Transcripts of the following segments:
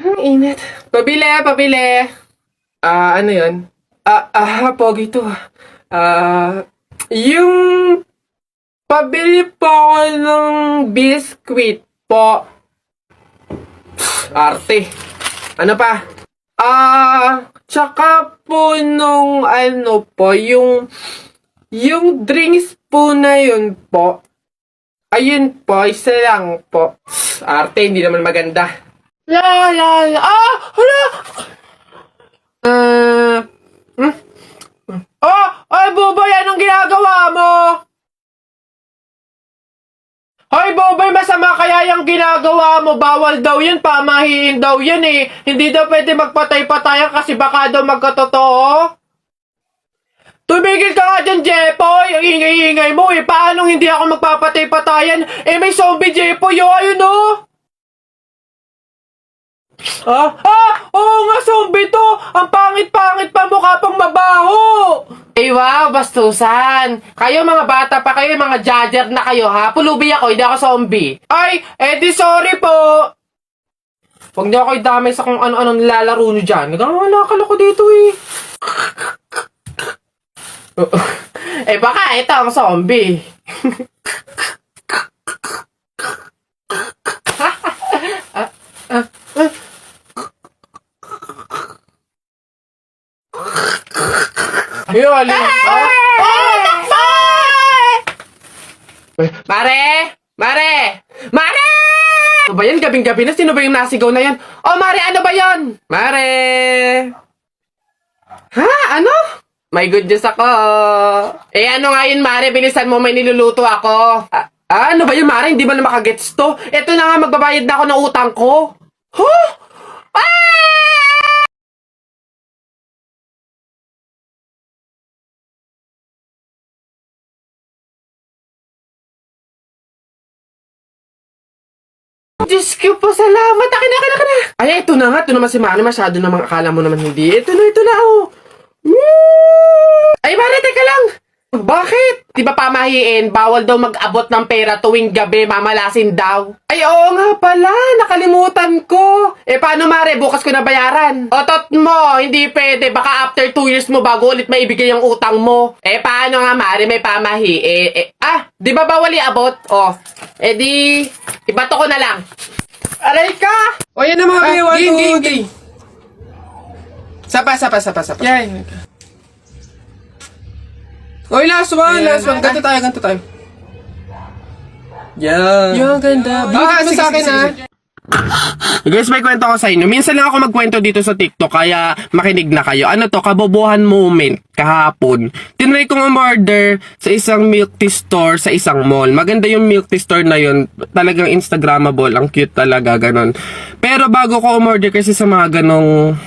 Ang init. Pabili, pabili. Ano yun? Pogi to. Yung pabili po ako ng biskwit po. Arte. Ano pa? Tsaka po nung ano po, yung drinks po na yun po. Ayun po, isa lang po. Arte, hindi naman maganda. La la la. Hala! Ay, Bubay, anong ginagawa mo? Hoy, Bubay, masama kaya yung ginagawa mo. Bawal daw yan, pamahiin daw yan eh. Hindi daw pwede magpatay-patayan kasi baka daw magkatotoo. Tumigil ka nga dyan, Jepoy! Ang ingay-ingay mo eh. Paano hindi ako magpapatay-patayan? Eh, may zombie, Jepoy, oh, ayun oh! Oo nga, zombie to! Ang pangit-pangit pa, mukha pang mabaho! Eh, wow, bastusan! Kayo mga bata pa kayo, mga judger na kayo, ha? Pulubi ako, hindi ako zombie. Ay, di sorry po! Huwag niyo ako idamay sa kung ano-ano nilalaro niyo dyan. Nagkakalakal ako dito eh. Baka ito ang zombie. Ayun, alin. Mare! Mare! Mare! Ano ba yan? Gabing-gabi na? Sino ba yung nasigaw na yan? Oh, Mare! Ano ba yan? Mare! Ha? Ano? May good news ako. Ano nga yun, Mare? Bilisan mo, may niluluto ako. Ano ba yun, Mare? Hindi ba na makagets to? Ito na nga, magbabayad na ako ng utang ko. Huh? Diyos ko po, salamat. Akin na. Ay, ito na nga. Ito naman si Mare. Masyado naman akala mo naman hindi. Ito na, oh. Woo! Ay, Mare, teka lang. Bakit? Di ba pamahiin? Bawal daw mag-abot ng pera tuwing gabi, mamalasin daw. Ay, oo nga pala. Nakalimutan ko. Paano, Mare? Bukas ko na bayaran. Otot mo, hindi pwede. Baka after 2 years mo bago ulit maibigay yung utang mo. Paano nga, Mare? May pamahiin. Di ba bawal iabot? Oh. Di, ibato ko na lang. Aray ka! O yan na mga biwa. Ging. Sapa. Yan. Oy, last one. Ganto tayo. Yan. Yung ganda. Bigyan mo sa akin, ha? Guys, may kwento ko sa inyo. Minsan lang ako magkwento dito sa TikTok, kaya makinig na kayo. Ano to, kabobohan moment, kahapon. Tinry kong umorder sa isang milk tea store sa isang mall. Maganda yung milk tea store na yun. Talagang Instagrammable. Ang cute talaga, ganon. Pero bago ko umorder kasi sa mga ganong,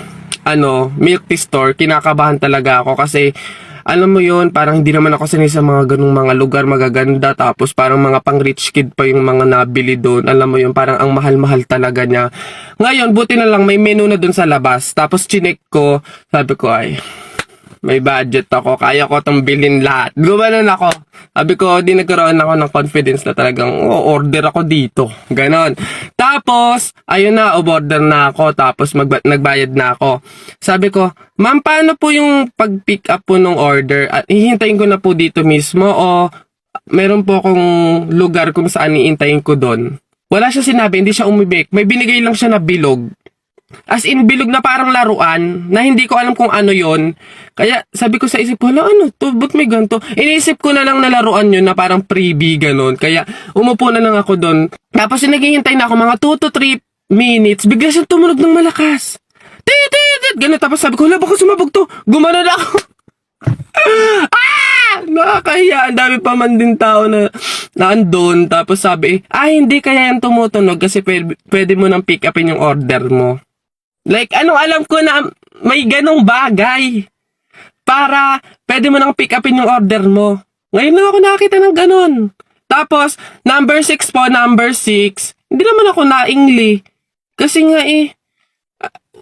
milk tea store, kinakabahan talaga ako kasi alam mo yun, parang hindi naman ako sanay sa mga ganung mga lugar magaganda, tapos parang mga pang rich kid pa yung mga nabili doon. Alam mo yun, parang ang mahal-mahal talaga niya. Ngayon, buti na lang may menu na doon sa labas. Tapos chinek ko, sabi ko ay, may budget ako, kaya ko itong bilhin lahat. Gumanon ako. Sabi ko, di nagkaroon ako ng confidence na talagang order ako dito. Ganon. Tapos, ayun na, order na ako. Tapos, nagbayad na ako. Sabi ko, ma'am, paano po yung pag-pick up po ng order? At hihintayin ko na po dito mismo o meron po akong lugar kung saan hihintayin ko doon? Wala siya sinabi, hindi siya umibig. May binigay lang siya na bilog. As in, bilog na parang laruan, na hindi ko alam kung ano yon. Kaya sabi ko sa isip ko, ano to? Ba't may ganito? Inisip ko na lang na laruan yun na parang freebie, ganon. Kaya umupo na lang ako doon. Tapos naghihintay na ako mga 2 to 3 minutes. Bigla siyang tumunog ng malakas. Tit! Ganon. Tapos sabi ko, baka sumabog to. Gumano na ako. Nakakahiya. Ang dami pa man din tao na andun. Tapos sabi, hindi kaya yan tumutunog kasi pwede mo nang pick upin yung order mo. Like, alam ko na may ganong bagay para pwede mo nang pick upin yung order mo. Ngayon lang ako nakakita ng ganon. Tapos, number 6 po, number 6. Hindi naman ako naingli. Kasi nga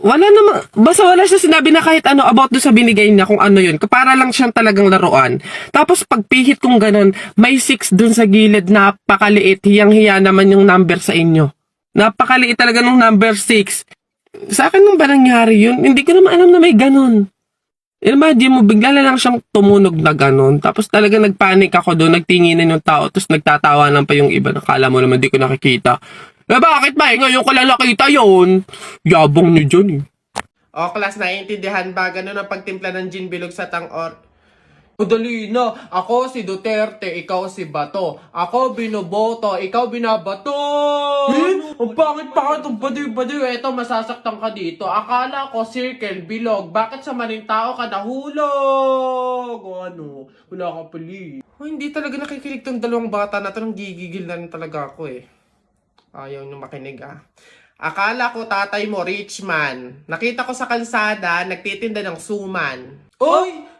wala naman, basta wala siya sinabi na kahit ano about do sa binigay niya kung ano yun. Para lang siyang talagang laruan. Tapos pagpihit kong ganon, may 6 dun sa gilid, napakaliit. Hiyang-hiya naman yung number sa inyo. Napakaliit talaga nung number 6. Sa akin nung ba nangyari yun? Hindi ko naman alam na may ganun. Imagine mo, bigla na lang siyang tumunog na ganun. Tapos talaga nagpanik ako doon, nagtinginan yung tao, tapos nagtatawanan pa yung iba. Nakala mo naman di ko nakikita. Bakit ba? Ngayon ko lang nakita yun. Yabong niyo dyan eh. O, class, naiintindihan ba? Ganun ang pagtimpla ng gin bilog sa tang-or. Dali na. Ako si Duterte, ikaw si Bato. Ako binoboto, ikaw binabato. Ang pangit-pangit ang baduy-baduy. Eto, masasaktan ka dito. Akala ko circle, bilog. Bakit sa maling tao ka nahulog? O ano? Wala ka pali. Hindi talaga nakikinig tong dalawang bata na to. Nang gigigil na rin talaga ako eh. Ayaw nyo makinig ah. Akala ko tatay mo, rich man. Nakita ko sa kalsada, nagtitinda ng suman. Oy!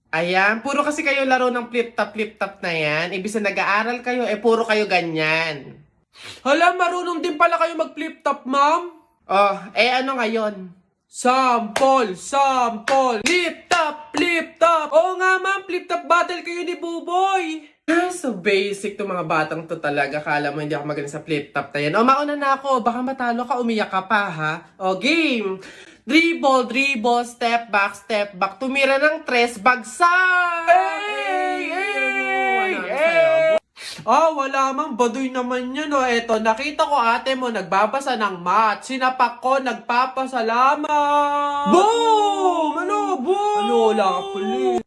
Ayan, puro kasi kayo laro ng flip-top na yan. Ibig na nag-aaral kayo, puro kayo ganyan. Hala, marunong din pala kayo mag-flip-top, ma'am? Oh, ano ngayon? Sample! Flip-top! Oo nga, ma'am, flip-top battle kayo ni Buboy. So basic to mga batang to talaga. Kala mo hindi ako magaling sa flip-top na yan. O, mauna na ako. Baka matalo ka, umiyak ka pa, ha? O, game! Dribble, step back. Tumira ng tres, bagsak! Wala mang baduy naman yun, o. Eto, nakita ko ate mo nagbabasa ng math. Sinapak ko, nagpapasalamat! Boom! Boom? Wala ka puli.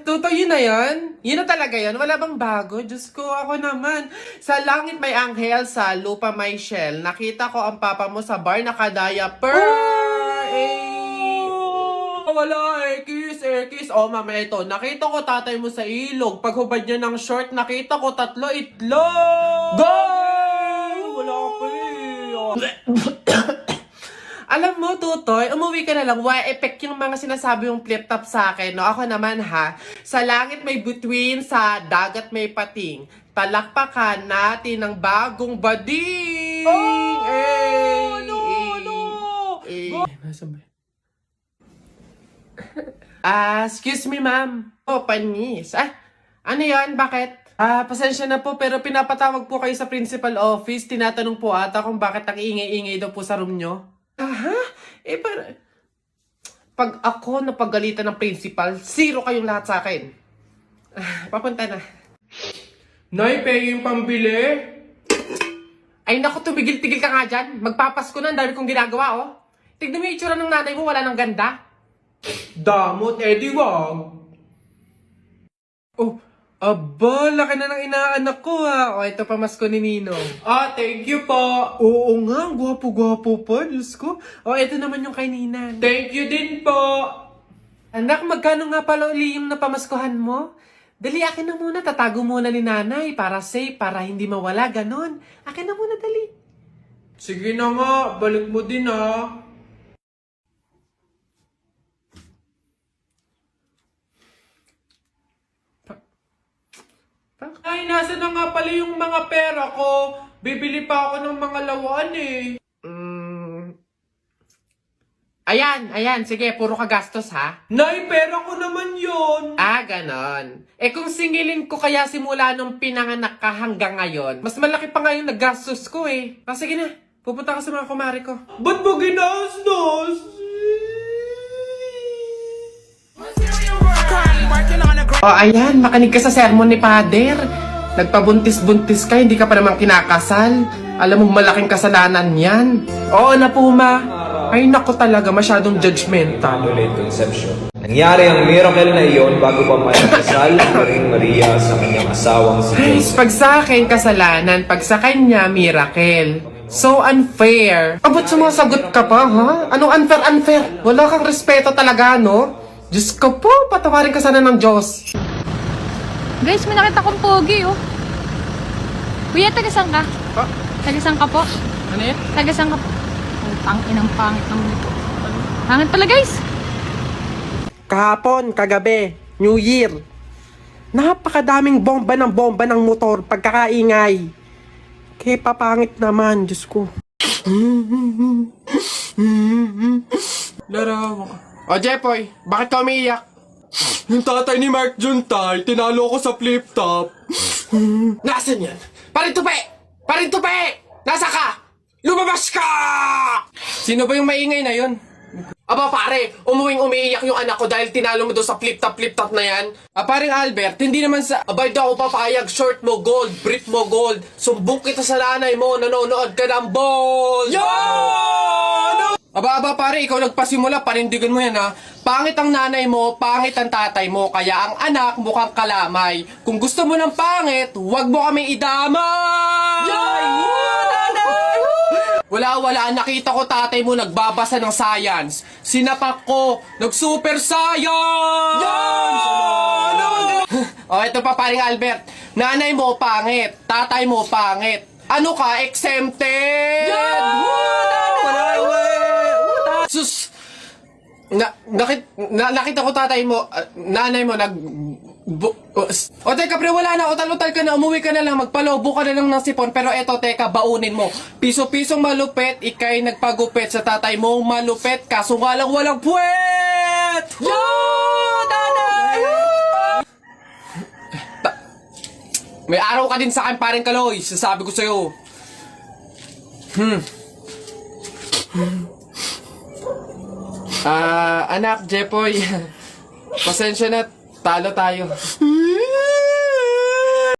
Tuto, yun na yun? Yun na talaga yun? Wala bang bago? Diyos ko, ako naman. Sa langit may anghel, sa lupa may shell. Nakita ko ang papa mo sa bar naka-diaper. Wala, kiss. Mama, ito. Nakita ko tatay mo sa ilog. Paghubad niya ng short, nakita ko 3 itlog. Go! Wala ka pa Alam mo, Tutoy, umuwi ka na lang. Why effect yung mga sinasabi yung flip-top sa akin. No? Ako naman ha, sa langit may bituin, sa dagat may pating. Palakpakan natin ng bagong bading! Nasaan ba? Excuse me, ma'am. Panis. Ano yan? Bakit? Pasensya na po, pero pinapatawag po kayo sa principal office. Tinatanong po ata kung bakit nag-iingay-ingay daw po sa room nyo. Pag ako napagalitan ng principal, 0 kayong lahat sa akin. Papunta na. Nay, pay yung pambili? Ay naku, tumigil-tigil ka nga dyan. Magpapasko na, ang dami kong ginagawa, oh. Tignan mo yung itsura ng nanay mo, wala nang ganda. Damot, di wag. Oh, aba, laki na ng inaanak ko ha. O, ito pamasko ni Ninong. Thank you po. Oo nga, gwapo-gwapo pa, Diyos ko. O, ito naman yung kay Ninan. Thank you din po. Anak, magkano nga pala uli yung napamaskuhan mo? Dali, akin na muna. Tatago muna ni nanay para safe, para hindi mawala, ganon. Akin na muna, dali. Sige na nga, balik mo din ha. Ay, nasa na nga pala yung mga pera ko. Bibili pa ako ng mga lawan eh. Ayan. Sige, puro ka gastos ha. Nay, pera ko naman yun. Ganon. Kung singilin ko kaya simula nung pinanganak ka hanggang ngayon, mas malaki pa nga yung naggastos ko eh. Sige na, pupunta ka sa mga kumari ko. Ba't mo ginastos? Ayan, makinig ka sa sermon ni Pader. Nagpabuntis-buntis ka, hindi ka pa naman kinakasal. Alam mo, malaking kasalanan yan. Oo na po, ma. Ay, naku talaga, masyadong judgmental. Immaculate Conception. Nangyari ang miracle na iyon bago pa makasal ang Maring Maria sa kanyang asawang si Guys, Joseph. pag sa akin, kasalanan. Pag sa kanya, miracle. So unfair. Abot sumasagot ka pa, ha? Anong unfair? Wala kang respeto talaga, no? Diyos ko po, patawarin ka sana ng Diyos. Guys, may nakita kong pogi, oh. Kuya, taga-saan ka? Taga-saan ka po? Ano yan? Taga-saan ka po? Ang pangit ng nito. Pangit pala, guys. Kahapon, kagabi, New Year. Napakadaming bomba ng motor, pagkakaingay. Kaya papangit naman, Diyos ko. Larawa ka. O, Jepoy, bakit ka umiiyak? Yung tatay ni Mark Juntay, tinalo ko sa flip-top. Nasaan yan? Parin tupi! Nasa ka? Lumabas ka! Sino ba yung maingay na yun? Aba pare, umiiyak yung anak ko dahil tinalo mo doon sa flip-top na yan. Paring Albert, hindi naman sa... Abay daw ako papayag, short mo gold, brief mo gold. Sumbong kita sa nanay mo, nanonood ka ng bold! Aba, pare, ikaw nagpasimula, panindigan mo yan ha. Pangit ang nanay mo, pangit ang tatay mo, kaya ang anak mukhang kalamay. Kung gusto mo ng pangit, huwag mo kami idamay! Wala, nakita ko tatay mo nagbabasa ng science. Sinapak ko, nag-super science! O, ito pa paring Albert. Nanay mo pangit, tatay mo pangit. Ano ka, exempted? Sus! Nakita ko tatay mo, nanay mo o teka pre, wala na, utal-utal ka na, umuwi ka na lang, magpalobo ka na lang ng sipon, pero eto teka, baunin mo. Piso-pisong malupet, ikay nagpagupit sa tatay mo, malupet, kaso nga lang walang puwet! May araw ka din sa akin, paring Kaloy, sasabi ko sa'yo. Anak, Jepoy, pasensya na, talo tayo.